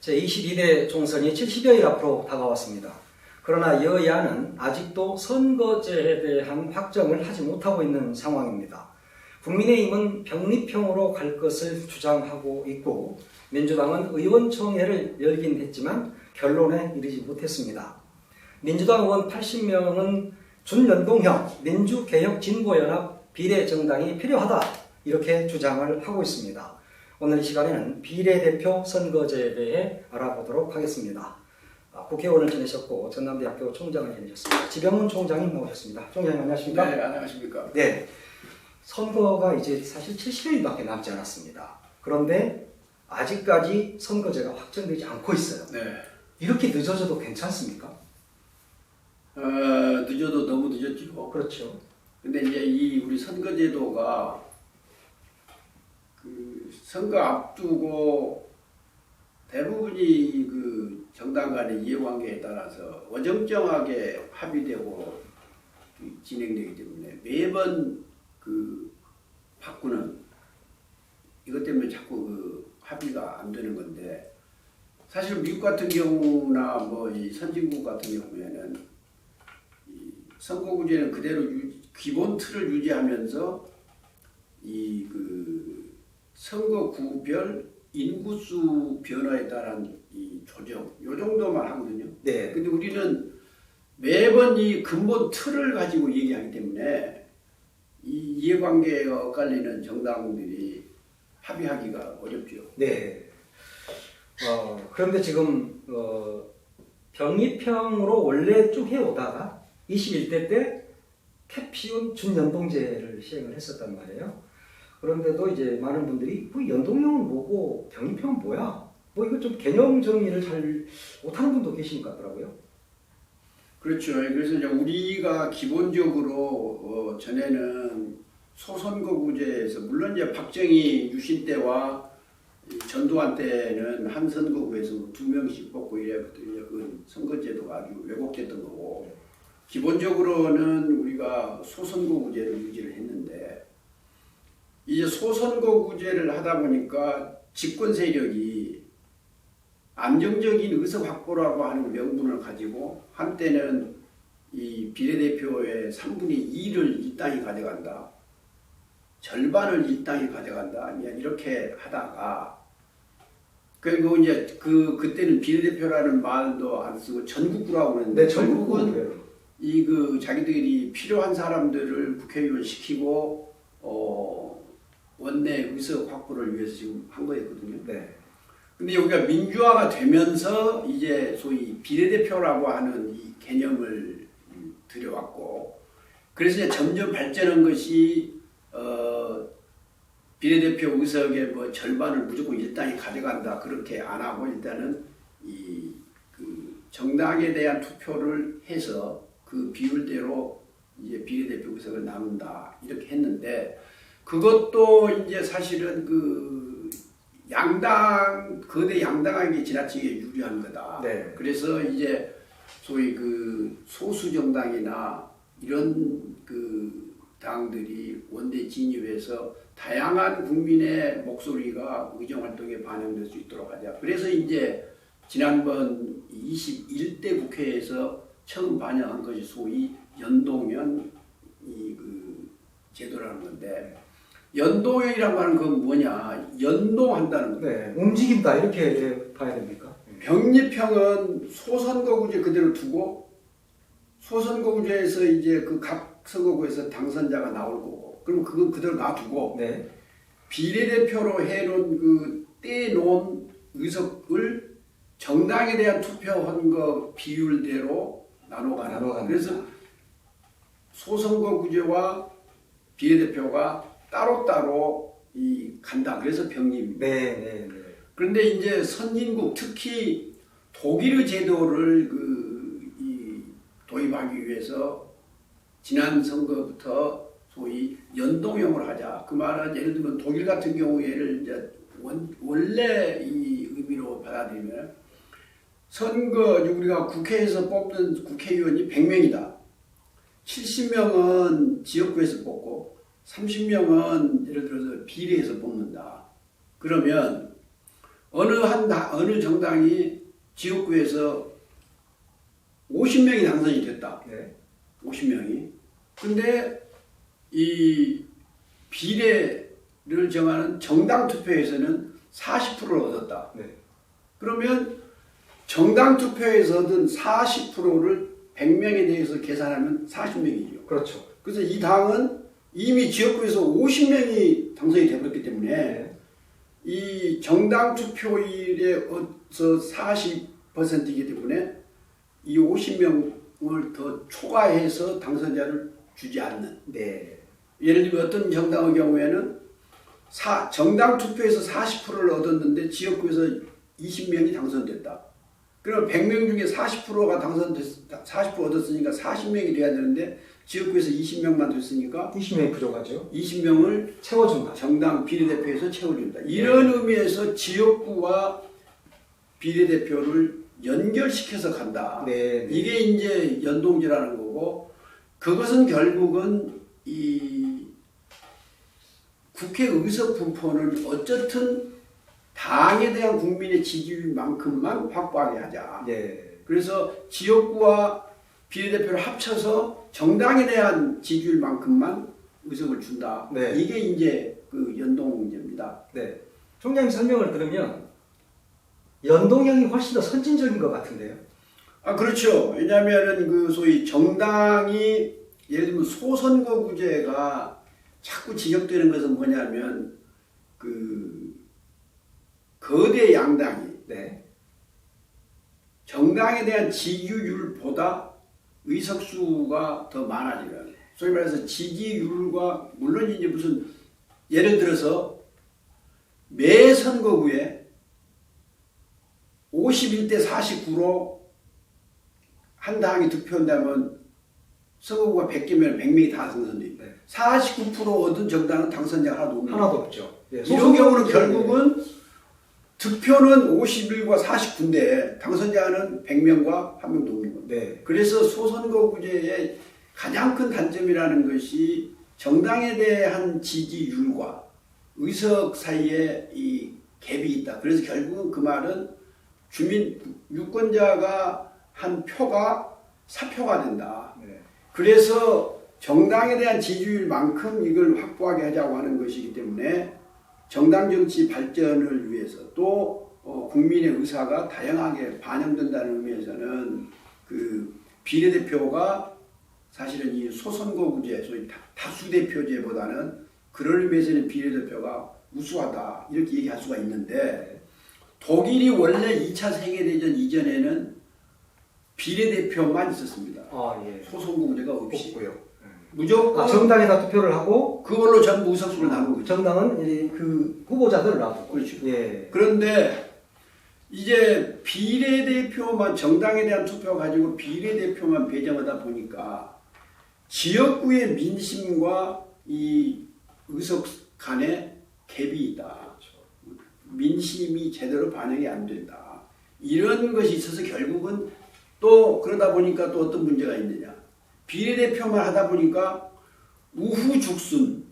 제22대 총선이 70여일 앞으로 다가왔습니다. 그러나 여야는 아직도 선거제에 대한 확정을 하지 못하고 있는 상황입니다. 국민의힘은 병립형으로 갈 것을 주장하고 있고 민주당은 의원총회를 열긴 했지만 결론에 이르지 못했습니다. 민주당 의원 80명은 준연동형 민주개혁진보연합 비례정당이 필요하다 이렇게 주장을 하고 있습니다. 오늘 이 시간에는 비례대표 선거제에 대해 알아보도록 하겠습니다. 국회의원을 지내셨고 전남대학교 총장을 지내셨습니다. 지병훈 총장님 나오셨습니다. 총장님 안녕하십니까? 네, 안녕하십니까? 네, 선거가 이제 사실 70여일밖에 남지 않았습니다. 그런데 아직까지 선거제가 확정되지 않고 있어요. 네. 이렇게 늦어져도 괜찮습니까? 늦어도 너무 늦었죠. 그렇죠. 근데 이제 이 우리 선거제도가 그 선거 앞두고 대부분이 그 정당 간의 이해관계에 따라서 어정쩡하게 합의되고 진행되기 때문에 매번 그 바꾸는 이것 때문에 자꾸 그 합의가 안 되는 건데 사실 미국 같은 경우나 뭐 이 선진국 같은 경우에는 이 선거구제는 그대로 기본 틀을 유지하면서 이 그 선거구별 인구수 변화에 따른 이 조정 요 정도만 하거든요. 네. 근데 우리는 매번 이 근본 틀을 가지고 얘기하기 때문에 이 이해관계가 엇갈리는 정당들이 합의하기가 어렵죠. 네. 그런데 지금 병립형으로 원래 쭉 해오다가 21대 때 캡시온 준연동제를 시행을 했었단 말이에요. 그런데도 이제 많은 분들이 뭐 연동형은 뭐고 병립형은 뭐야? 뭐 이거 좀 개념 정리를 잘 못하는 분도 계신 것 같더라고요. 그렇죠. 그래서 이제 우리가 기본적으로 전에는 소선거구제에서 물론 이제 박정희 유신 때와 전두환 때는 한 선거구에서 2명씩 뽑고 이래부터 그 선거제도가 아주 왜곡됐던 거고 기본적으로는 우리가 소선거구제를 유지를 했는데 이제 소선거구제를 하다 보니까 집권 세력이 안정적인 의석 확보라고 하는 명분을 가지고 한때는 이 비례대표의 3분의 2를 이 땅이 가져간다. 절반을 이 땅이 가져간다. 이렇게 하다가 그리고 이제 그때는 비례대표라는 말도 안 쓰고 전국구라고 하는데 네, 전국은 이 그 자기들이 필요한 사람들을 국회의원 시키고 원내 의석 확보를 위해서 지금 한 거였거든요. 네. 근데 여기가 민주화가 되면서 이제 소위 비례대표라고 하는 이 개념을 들여왔고 그래서 이제 점점 발전한 것이 비례대표 의석의 뭐 절반을 무조건 일당이 가져간다 그렇게 안 하고 일단은 이 그 정당에 대한 투표를 해서 그 비율대로 이제 비례대표 의석을 나눈다 이렇게 했는데 그것도 이제 사실은 그 양당 거대 양당에게 지나치게 유리한 거다. 네. 그래서 이제 소위 그 소수 정당이나 이런 그 당들이 원내 진입해서 다양한 국민의 목소리가 의정활동에 반영될 수 있도록 하자. 그래서 이제 지난번 21대 국회에서 처음 반영한 것이 소위 연동형 이 그 제도라는 건데 연동형이란 말은 그건 뭐냐? 연동한다는 거예요. 네. 움직인다 이렇게 봐야 됩니까? 병립형은 소선거구제 그대로 두고 소선거구제에서 이제 그 각 선거구에서 당선자가 나올 거고 그러면 그건 그대로 놔두고 네. 비례대표로 해놓은 그 떼놓은 의석을 정당에 대한 투표한 거 비율대로 나눠가는 그래서 소선거구제와 비례대표가 따로따로 간다. 그래서 병립입니다. 네. 그런데 이제 선진국 특히 독일의 제도를 도입하기 위해서 지난 선거부터 소위 연동형을 하자. 그 말은 예를 들면 독일 같은 경우에를 이제 원래 이 의미로 받아들이면 선거 우리가 국회에서 뽑는 국회의원이 100명이다. 70명은 지역구에서 뽑고 30명은 예를 들어서 비례해서 뽑는다. 그러면 어느 정당이 지역구에서 50명이 당선이 됐다. 네. 50명이. 근데 이 비례를 정하는 정당 투표에서는 40%를 얻었다. 네. 그러면 정당 투표에서 얻은 40%를 100명에 대해서 계산하면 40명이죠. 그렇죠. 그래서 이 당은 이미 지역구에서 50명이 당선이 되었기 때문에 네. 이 정당 투표율에 어서 40%이기 때문에 이 50명을 더 초과해서 당선자를 주지 않는. 네. 예를 들면 어떤 정당의 경우에는 정당 투표에서 40%를 얻었는데 지역구에서 20명이 당선됐다. 그러면 100명 중에 40%가 40% 얻었으니까 40명이 돼야 되는데 지역구에서 20명만 됐으니까 20명이 부족하죠. 20명을 채워준다. 정당 비례대표에서 채워준다. 이런 의미에서 지역구와 비례대표를 연결시켜서 간다. 네. 이게 이제 연동제라는 거고, 그것은 결국은 이 국회 의석 분포는 어쨌든 당에 대한 국민의 지지율만큼만 확보하게 하자. 네. 그래서 지역구와 비례대표를 합쳐서 정당에 대한 지지율만큼만 의석을 준다. 네. 이게 이제 그 연동제입니다. 네. 총장님 설명을 들으면 연동형이 훨씬 더 선진적인 것 같은데요. 아, 그렇죠. 왜냐하면은 그 소위 정당이 예를 들면 소선거구제가 자꾸 지적되는 것은 뭐냐면 그 거대 양당이 네. 정당에 대한 지지율보다 의석수가 더 많아지는. 소위 말해서 지지율과 물론 이제 무슨 예를 들어서 매 선거구에 51대 49로 한 당이 득표한다면 선거구가 100개면 100명이 다 당선돼. 네. 49% 얻은 정당은 당선자가 하나도 없는. 하나도 없죠. 네. 이런 경우는 결국은 득표는 51과 49인데 당선자는 100명과 한 명도 없는 겁니다. 네. 그래서 소선거구제의 가장 큰 단점이라는 것이 정당에 대한 지지율과 의석 사이에 이 갭이 있다. 그래서 결국은 그 말은 주민 유권자가 한 표가 사표가 된다. 네. 그래서 정당에 대한 지지율만큼 이걸 확보하게 하자고 하는 것이기 때문에 정당 정치 발전을 위해서 또 국민의 의사가 다양하게 반영된다는 의미에서는 그 비례대표가 사실은 이 소선거구제, 소위 다수대표제보다는 그런 의미에서는 비례대표가 우수하다 이렇게 얘기할 수가 있는데, 독일이 원래 2차 세계대전 이전에는 비례대표만 있었습니다. 아, 예. 소선거구제가 없이. 없고요. 무조건 정당에다 투표를 하고 그걸로 전부 의석수를 나눈 거죠. 정당은 그 후보자들을 놔두고. 그렇죠. 예. 그런데 이제 비례대표만 정당에 대한 투표 가지고 비례대표만 배정하다 보니까 지역구의 민심과 이 의석 간에 갭이 있다. 민심이 제대로 반영이 안 된다. 이런 것이 있어서 결국은 또 그러다 보니까 또 어떤 문제가 있느냐. 비례대표만 하다 보니까 우후죽순처럼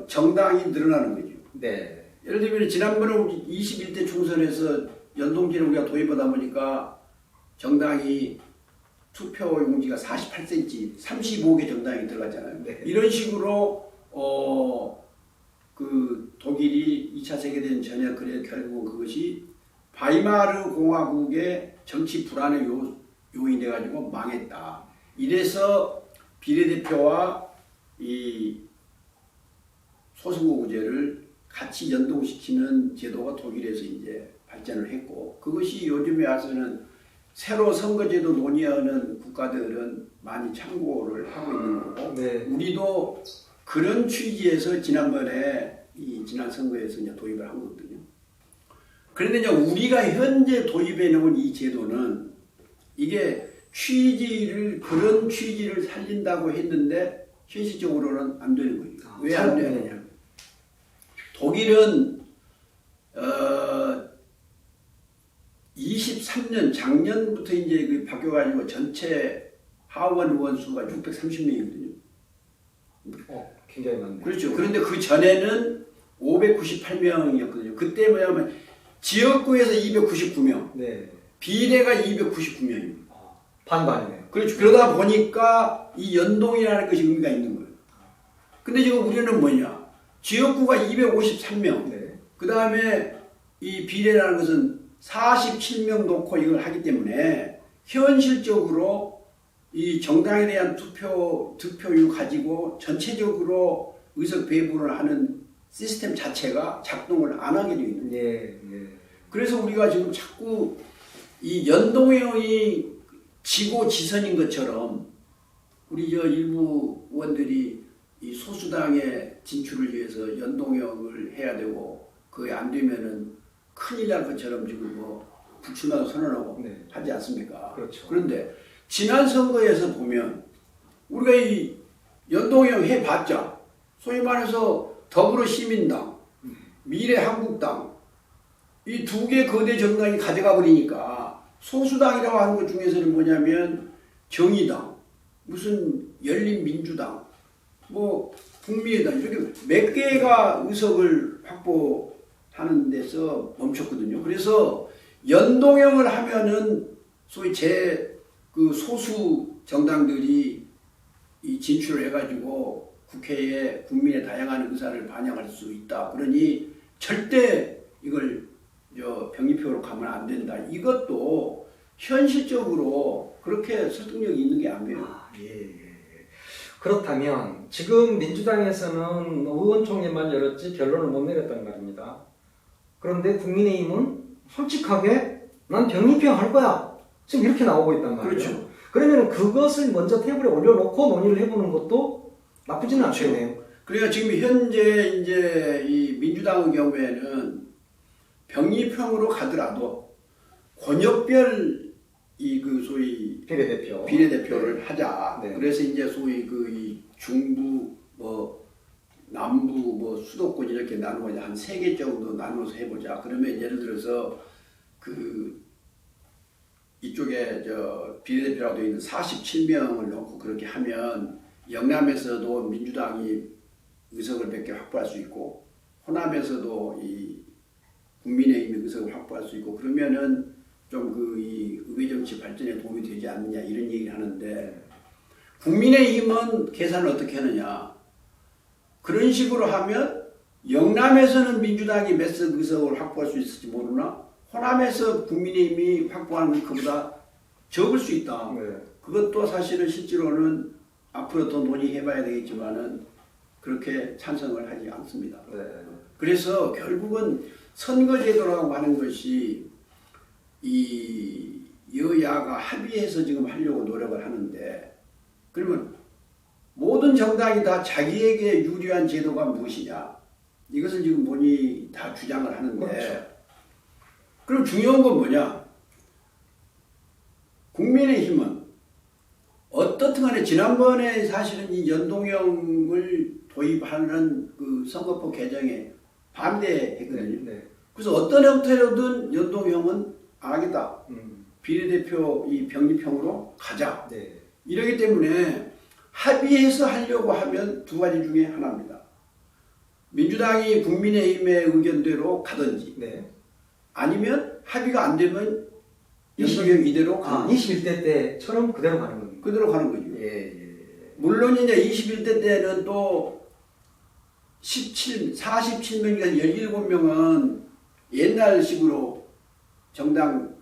정당이 늘어나는 거죠. 네. 예를 들면 지난번에 21대 총선에서 연동제를 우리가 도입하다 보니까 정당이 투표 용지가 48cm, 35개 정당이 들어갔잖아요. 네. 이런 식으로 그 독일이 2차 세계대전 전에 그래 결국 그것이 바이마르 공화국의 정치 불안의 요인이 돼가지고 망했다. 이래서 비례대표와 이 소선거구제를 같이 연동시키는 제도가 독일에서 이제 발전을 했고, 그것이 요즘에 와서는 새로 선거제도 논의하는 국가들은 많이 참고를 하고 있는 거고, 네. 우리도 그런 취지에서 지난번에 지난 선거에서 이제 도입을 한 거거든요. 그런데 이제 우리가 현재 도입해 놓은 이 제도는 이게 그런 취지를 살린다고 했는데 현실적으로는 안 되는 거죠. 왜 안 되느냐? 독일은 23년 작년부터 이제 그 바뀌어가지고 전체 하원 의원 수가 630명이거든요. 굉장히 많네요. 그렇죠. 그런데 그 전에는 598명이었거든요. 그때 뭐냐면 지역구에서 299명, 네. 비례가 299명입니다. 반반이네요. 그렇죠. 그러다 보니까 이 연동이라는 것이 의미가 있는 거예요. 근데 지금 우리는 뭐냐? 지역구가 253명, 네. 그 다음에 이 비례라는 것은 47명 놓고 이걸 하기 때문에 현실적으로 이 정당에 대한 득표율 가지고 전체적으로 의석 배분을 하는 시스템 자체가 작동을 안 하게 되어 있는 거예요. 예, 예. 그래서 우리가 지금 자꾸 이 연동형이 지고 지선인 것처럼 우리 저 일부 의원들이 이 소수당의 진출을 위해서 연동형을 해야 되고 그게 안 되면은 큰일 날 것처럼 지금 뭐 불출마도 선언하고 네. 하지 않습니까? 그렇죠. 그런데 지난 선거에서 보면 우리가 이 연동형 해봤자 소위 말해서 더불어시민당, 미래한국당 이 두 개 거대 정당이 가져가 버리니까 소수당이라고 하는 것 중에서는 뭐냐면 정의당, 무슨 열린민주당, 뭐 국민의당 이렇게 몇 개가 의석을 확보하는 데서 멈췄거든요. 그래서 연동형을 하면은 소위 그 소수 정당들이 이 진출을 해가지고 국회에 국민의 다양한 의사를 반영할 수 있다. 그러니 절대 이걸 병리표로 가면 안 된다. 이것도 현실적으로 그렇게 설득력이 있는 게 아니에요. 예, 예. 그렇다면 지금 민주당에서는 의원총회만 열었지 결론을 못 내렸단 말입니다. 그런데 국민의힘은 솔직하게 난 병리표 할 거야. 지금 이렇게 나오고 있단 말이에요. 그렇죠. 그러면 그것을 먼저 테이블에 올려놓고 논의를 해보는 것도 나쁘지는 않겠네요. 그러니까 지금 현재 이제 이 민주당의 경우에는 병리표로 가더라도 권역별 이 그 소위 비례대표를 네. 하자. 네. 그래서 이제 소위 그 이 중부 뭐 남부 뭐 수도권 이렇게 나누고 한 3개 정도 나눠서 해보자. 그러면 예를 들어서 그 이쪽에 저 비례대표라고 되어 있는 47명을 놓고 그렇게 하면 영남에서도 민주당이 의석을 몇 개 확보할 수 있고 호남에서도 이 국민의힘의 의석을 확보할 수 있고 그러면은 좀 그 이 의회정치 발전에 도움이 되지 않느냐 이런 얘기를 하는데 국민의힘은 계산을 어떻게 하느냐 그런 식으로 하면 영남에서는 민주당이 몇 석 의석을 확보할 수 있을지 모르나 호남에서 국민의힘이 확보하는 것보다 적을 수 있다. 네. 그것도 사실은 실제로는 앞으로 더 논의해봐야 되겠지만은 그렇게 찬성을 하지 않습니다. 네. 그래서 결국은 선거제도라고 하는 것이 이 여야가 합의해서 지금 하려고 노력을 하는데 그러면 모든 정당이 다 자기에게 유리한 제도가 무엇이냐 이것을 지금 본인이 다 주장을 하는데 그렇죠. 그럼 중요한 건 뭐냐 국민의힘은 어떻든 간에 지난번에 사실은 이 연동형을 도입하는 그 선거법 개정에 반대했거든요. 네. 그래서 어떤 형태로든 연동형은 안 하겠다. 비례대표 이 병리형으로 가자. 네. 이러기 때문에 합의해서 하려고 하면 두 가지 중에 하나입니다. 민주당이 국민의힘의 의견대로 가든지 네. 아니면 합의가 안 되면 연동형 이대로 가는 21대 때처럼 그대로 가는 겁니다. 그대로 가는 거죠. 예. 물론 이제 21대 때는 또 47명이나 17명은 옛날식으로 정당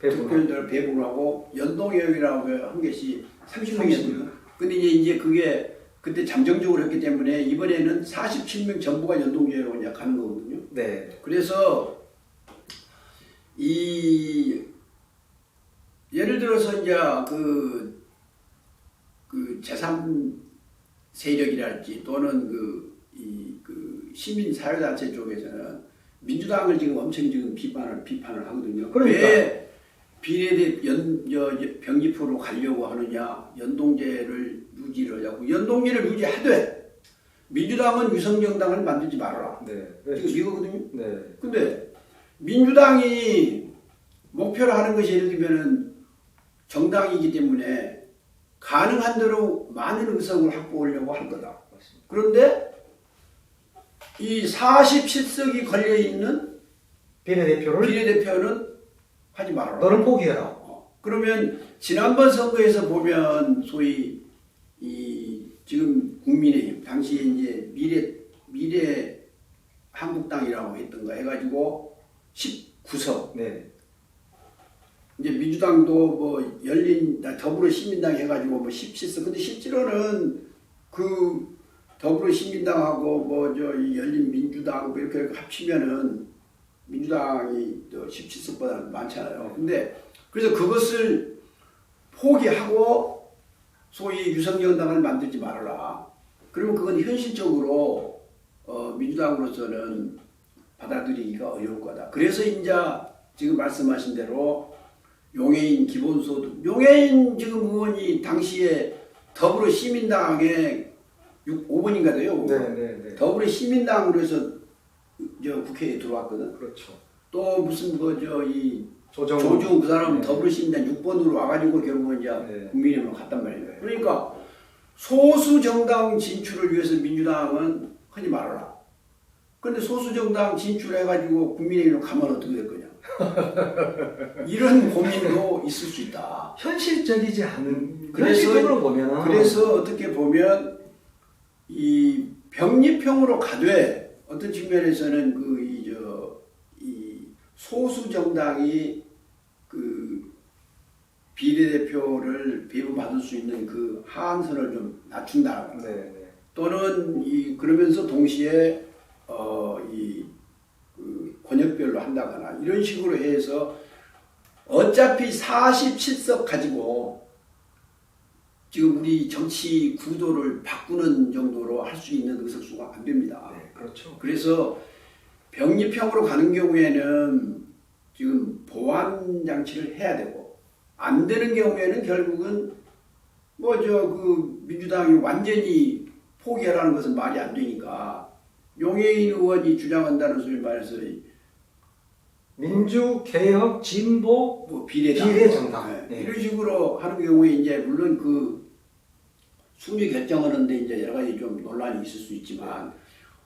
득표율을 배분을 하고 연동형이라고 한 것이 30명이었거든요. 근데 이제 그게 그때 잠정적으로 했기 때문에 이번에는 47명 전부가 연동제로 이제 가는 거거든요. 네. 그래서 이 예를 들어서 이제 그 제3 세력이랄지 또는 그 시민 사회단체 쪽에서는 민주당을 지금 엄청 지금 비판을 하거든요. 그러니까. 왜 병리표로 가려고 하느냐, 연동제를 유지를 하자고. 연동제를 유지하되 민주당은 위성정당을 만들지 말아라. 네. 지금 이거거든요. 네. 근데 민주당이 목표로 하는 것이 예를 들면은 정당이기 때문에 가능한 대로 많은 의석을 확보하려고 할 거다. 그런데 이 47석이 걸려있는 비례대표를 비례대표는 하지 말아라. 너는 포기해라. 그러면 지난번 선거에서 보면 소위 이 지금 국민의힘 당시에 이제 미래 한국당이라고 했던가 해가지고 19석. 네. 이제 민주당도 뭐 열린 더불어시민당 해가지고 뭐 17석. 근데 실제로는 그 더불어시민당하고 뭐 저 열린민주당 뭐 이렇게 합치면은 민주당이 또 17석보다는 많잖아요. 근데 그래서 그것을 포기하고 소위 유성정당을 만들지 말아라. 그러면 그건 현실적으로 민주당으로서는 받아들이기가 어려울 거다. 그래서 이제 지금 말씀하신 대로 용해인 기본소득, 용해인 지금 의원이 당시에 더불어시민당에 5번인가 돼요. 네. 더불어시민당으로 해서 저 국회에 들어왔거든. 그렇죠. 또 무슨 조정 그 사람은 네. 더불어시민당 6번으로 와가지고 결국은 이제 네. 국민의힘으로 갔단 말이에요. 그러니까 소수 정당 진출을 위해서 민주당은 하지 말아라. 그런데 소수 정당 진출해가지고 국민의힘으로 가면 어떻게 될 거냐? 이런 고민도 있을 수 있다. 현실적이지 않은 그래서- 현실적으로 보면 그래서 어떻게 보면 이 병립형으로 가되 어떤 측면에서는 이 소수 정당이 그 비례대표를 배분받을 수 있는 그 하한선을 좀 낮춘다거나 네. 또는 그러면서 동시에 그 권역별로 한다거나 이런 식으로 해서 어차피 47석 가지고 지금 우리 정치 구도를 바꾸는 정도로 할 수 있는 의석수가 안 됩니다. 네, 그렇죠. 그래서 병립형으로 가는 경우에는 지금 보완 장치를 해야 되고 안 되는 경우에는 결국은 그 민주당이 완전히 포기하라는 것은 말이 안 되니까 용해인 의원이 주장한다는 소리 말해서 민주 개혁 진보 뭐 비례당, 비례정당. 네. 이런 식으로 하는 경우에 이제 물론 그 순위 결정하는데 이제 여러 가지 좀 논란이 있을 수 있지만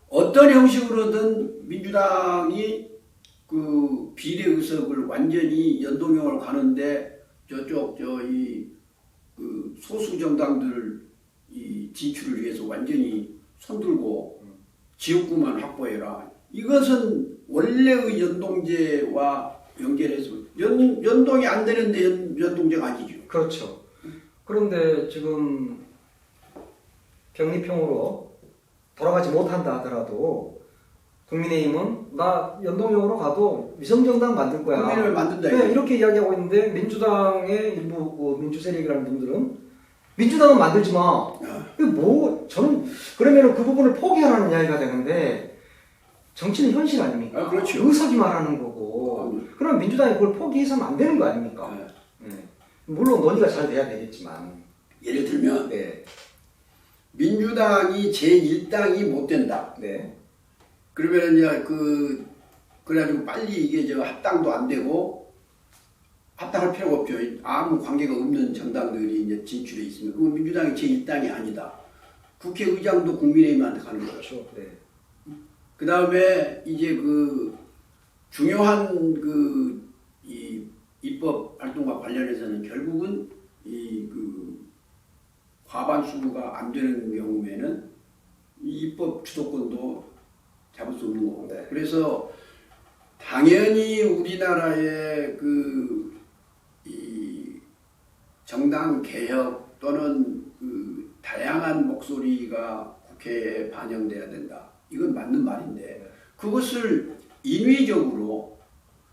어떤 형식으로든 민주당이 그 비례 의석을 완전히 연동형으로 가는데 저쪽 그 소수 정당들 이 진출을 위해서 완전히 손들고 지역구만 확보해라. 이것은 원래의 연동제와 연결해서 연동이 안 되는데 연동제가 아니죠. 그렇죠. 그런데 지금 병립형으로 돌아가지 못한다 하더라도 국민의힘은 나 연동형으로 가도 위성정당 만들 거야. 국민을 만든다. 네, 이렇게 이야기하고 있는데 민주당의 일부 민주 세력이라는 분들은 민주당은 만들지 마. 저는 그러면은 그 부분을 포기하라는 이야기가 되는데 정치는 현실 아닙니까? 그렇죠. 의석이 말하는 거고. 그럼 민주당이 그걸 포기해서는 안 되는 거 아닙니까? 네. 물론 논의가 잘 돼야 되겠지만. 예를 들면 네. 민주당이 제1당이 못 된다. 네. 그러면 이제 그래가지고 빨리 이게 합당도 안 되고 합당할 필요가 없죠. 아무 관계가 없는 정당들이 이제 진출해 있으면 그 민주당이 제1당이 아니다. 국회의장도 국민의힘한테 가는 거죠. 그렇죠. 네. 그 다음에 이제 그 중요한 이 입법 활동과 관련해서는 결국은 그 과반수가 안 되는 경우에는 이 입법 주도권도 잡을 수 없는 거고. 네. 그래서 당연히 우리나라의 이 정당 개혁 또는 그 다양한 목소리가 국회에 반영돼야 된다. 이건 맞는 말인데 그것을 인위적으로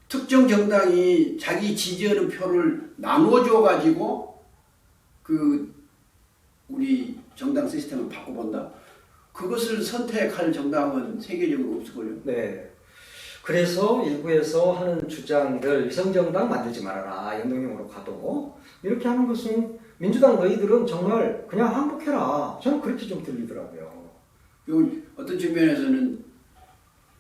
특정 정당이 자기 지지하는 표를 나눠줘 가지고 우리 정당 시스템을 바꿔본다. 그것을 선택할 정당은 세계적으로 없을걸요. 네. 그래서 일부에서 하는 주장들 위성정당 만들지 말아라. 연동형으로 가도. 이렇게 하는 것은 민주당 너희들은 정말 그냥 항복해라. 저는 그렇게 좀 들리더라고요. 어떤 측면에서는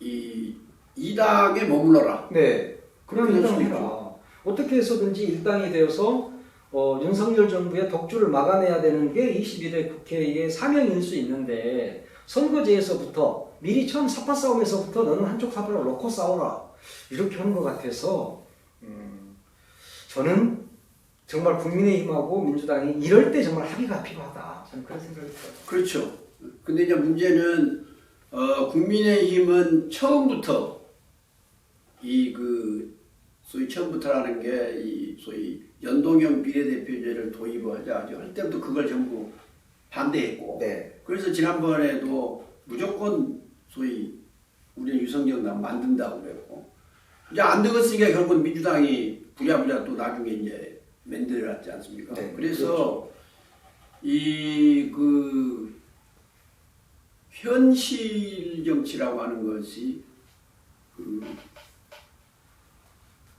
이 당에 머물러라. 네. 그냥 그럴 일당 수도 해라. 어떻게 해서든지 일당이 되어서 윤석열 정부의 독주를 막아내야 되는 게 21대 국회의 사명일 수 있는데 선거제에서부터 미리 처음 사파 싸움에서부터 너는 한쪽 사파를 놓고 싸워라. 이렇게 하는 것 같아서 저는 정말 국민의힘하고 민주당이 이럴 때 정말 합의가 필요하다. 저는 그런 생각이 들어요. 그렇죠. 근데 이제 문제는 국민의힘은 처음부터 소위 처음부터라는 게 이 소위 연동형 비례대표제를 도입하자 할 때부터 그걸 전부 반대했고, 네. 그래서 지난번에도 무조건 소위 우리는 유성정당 만든다고 그랬고, 이제 안 되겠으니까 결국은 민주당이 부랴부랴 또 나중에 이제 만들어놨지 않습니까? 네, 그래서 현실 정치라고 하는 것이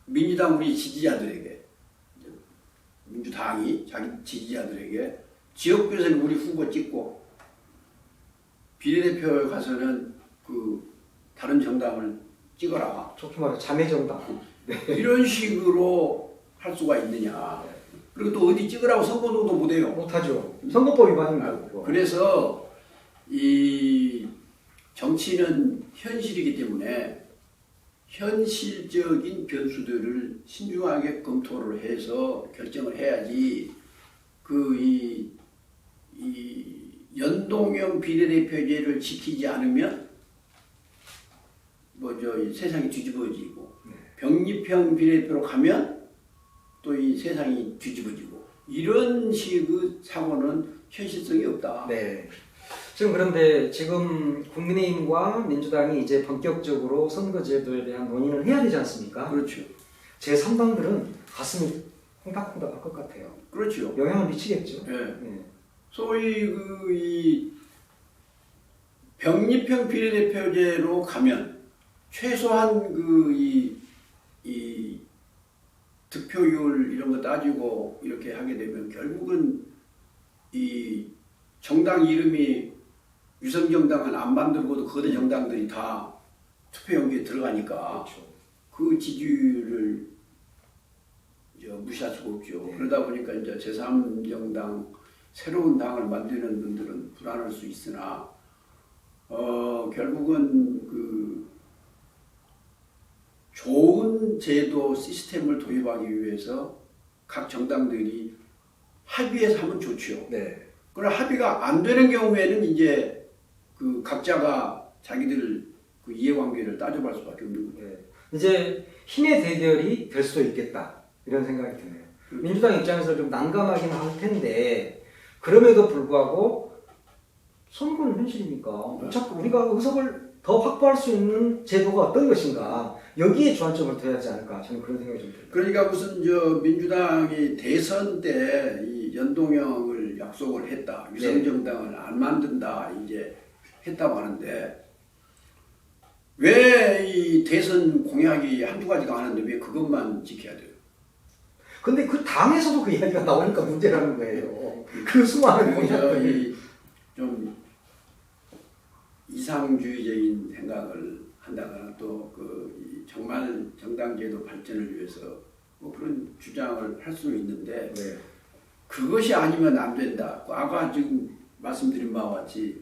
민주당 우리 지지자들에게, 민주당이 자기 지지자들에게 지역구에서는 우리 후보 찍고 비례대표에 가서는 다른 정당을 찍어라. 좋게 말해 자매정당. 이런 식으로 할 수가 있느냐. 그리고 또 어디 찍으라고 선거운동도 못해요. 못하죠. 선거법 위반입니다. 그거. 그래서 이 정치는 현실이기 때문에 현실적인 변수들을 신중하게 검토를 해서 결정을 해야지 이 연동형 비례대표제를 지키지 않으면 이 세상이 뒤집어지고 병립형 비례대표로 가면 또 이 세상이 뒤집어지고 이런 식의 사고는 현실성이 없다. 네. 그런데 지금 국민의힘과 민주당이 이제 본격적으로 선거제도에 대한 논의를 해야 되지 않습니까? 그렇죠. 제 3당들은 가슴이 콩닥콩닥할 것 같아요. 그렇죠. 영향을 미치겠죠. 네. 네. 소위 이 병립형 비례대표제로 가면 최소한 이 득표율 이런 거 따지고 이렇게 하게 되면 결국은 이 정당 이름이 유성정당은 안 만들고도 거대 정당들이 다 투표 연기에 들어가니까 그렇죠. 그 지지율을 무시할 수가 없죠. 네. 그러다 보니까 이제 제3정당 새로운 당을 만드는 분들은 불안할 수 있으나 결국은 좋은 제도 시스템을 도입하기 위해서 각 정당들이 합의해서 하면 좋죠. 네. 그러나 합의가 안 되는 경우에는 이제 각자가 자기들 이해관계를 따져볼 수밖에 없는 거예요. 네. 이제 힘의 대결이 될 수도 있겠다 이런 생각이 드네요. 민주당 입장에서 좀 난감하긴 할 텐데 그럼에도 불구하고 선거는 현실이니까 어차피 우리가 의석을 더 확보할 수 있는 제도가 어떤 것인가 여기에 주안점을 둬야 하지 않을까 저는 그런 생각이 좀 듭니다. 그러니까 무슨 민주당이 대선 때 이 연동형을 약속을 했다. 유성정당을 안 만든다 이제 했다고 하는데 왜 이 대선 공약이 한두 가지가 아닌데 왜 그것만 지켜야 돼요? 근데 그 당에서도 그 이야기가 나오니까 문제라는 거예요. 그 수많은 공약들이. 좀 이상주의적인 생각을 한다거나 또 정말 정당제도 발전을 위해서 그런 주장을 할 수는 있는데 네. 그것이 아니면 안 된다. 아까 지금 말씀드린 바와 같이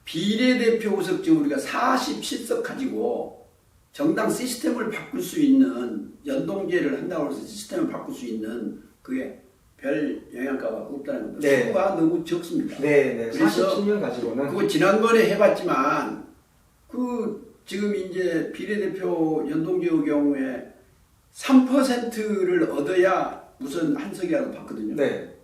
비례대표 의석제 우리가 47석 가지고 정당 시스템을 바꿀 수 있는 연동제를 한다고 해서 시스템을 바꿀 수 있는 그게 별 영향가가 없다는 겁니다. 네. 수가 너무 적습니다. 네. 그래서 47년 가지고는 그거 지난번에 해봤지만 지금 이제 비례대표 연동제의 경우에 3%를 얻어야 우선 한 석이라도 받거든요. 네.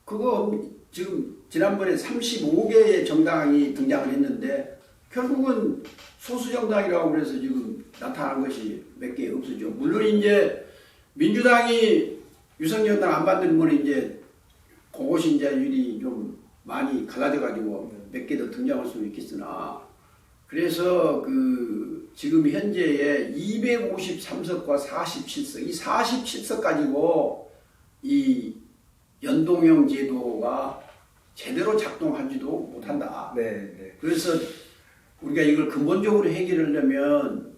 그거 지금 지난번에 35개의 정당이 등장을 했는데 결국은 소수 정당이라고 그래서 지금 나타난 것이 몇 개 없어죠. 물론 이제 민주당이 유성정당 안 만드는 거는 이제 그것이 이제 일이 좀 많이 갈라져 가지고 몇 개 더 등장할 수 있겠으나 그래서 지금 현재의 253석과 47석 이 47석 가지고 이 연동형 제도가 제대로 작동하지도 못한다. 네. 그래서 우리가 이걸 근본적으로 해결하려면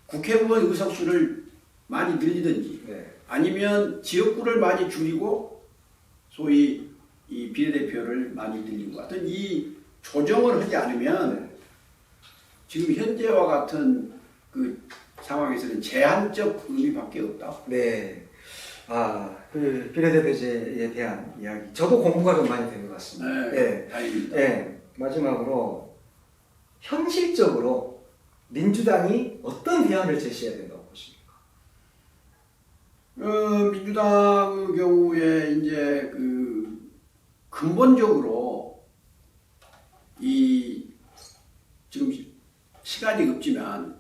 국회의원 의석수를 많이 늘리든지 네. 아니면 지역구를 많이 줄이고 소위 이 비례대표를 많이 늘리고 하여튼 이 조정을 하지 않으면 지금 현재와 같은 상황에서는 제한적 의미밖에 없다. 네. 그 비례대표제에 대한 이야기. 저도 공부가 좀 많이 된 것 같습니다. 네, 다행입니다. 네. 마지막으로 현실적으로 민주당이 어떤 대안을 제시해야 된다고 보십니까? 민주당의 경우에 이제 그 근본적으로 이 지금 시간이 없지만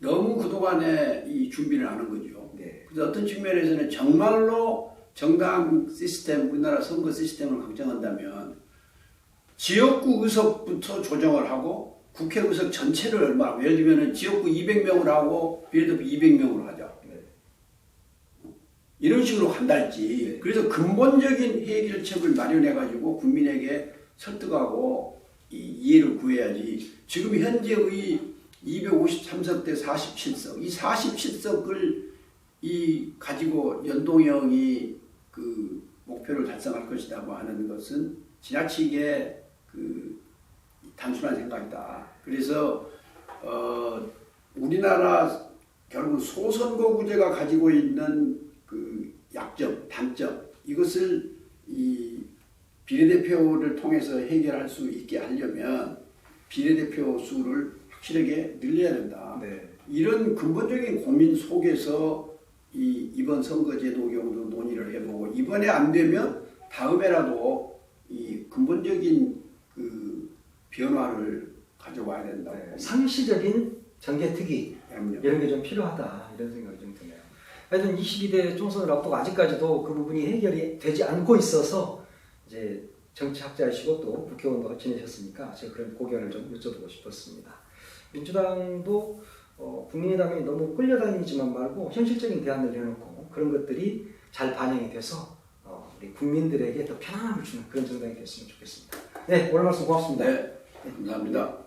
너무 그동안에 이 준비를 하는 거죠. 네. 그래서 어떤 측면에서는 정말로 정당 시스템, 우리나라 선거 시스템을 강정한다면 지역구 의석부터 조정을 하고 국회 의석 전체를 얼마, 예를 들면 지역구 200명을 하고 비례대표 200명으로 하자. 이런 식으로 한달지. 그래서 근본적인 해결책을 마련해가지고 국민에게 설득하고 이해를 구해야지. 지금 현재의 253석 대 47석, 이 47석을 가지고 연동형이 그 목표를 달성할 것이라고 하는 것은 지나치게 그 단순한 생각이다. 그래서 우리나라 결국 소선거구제가 가지고 있는 그 약점, 단점 이것을 이 비례대표를 통해서 해결할 수 있게 하려면 비례대표 수를 확실하게 늘려야 된다. 네. 이런 근본적인 고민 속에서 이번 선거제도 경우도 논의를 해보고 이번에 안 되면 다음에라도 이 근본적인 그 변화를 가져와야 된다고. 네. 상시적인 정개특위 이런 게 좀 필요하다 이런 생각이 좀 드네요. 하여튼 22대 총선을 앞두고 아직까지도 그 부분이 해결이 되지 않고 있어서 이제 정치학자이시고 또 국회의원도 지내셨으니까 제가 그런 고견을 좀 여쭤보고 싶었습니다. 민주당도 국민의당이 너무 끌려다니지만 말고 현실적인 대안을 내놓고 그런 것들이 잘 반영이 돼서 우리 국민들에게 더 편안함을 주는 그런 정당이 됐으면 좋겠습니다. 네, 오늘 말씀 고맙습니다. 네, 감사합니다.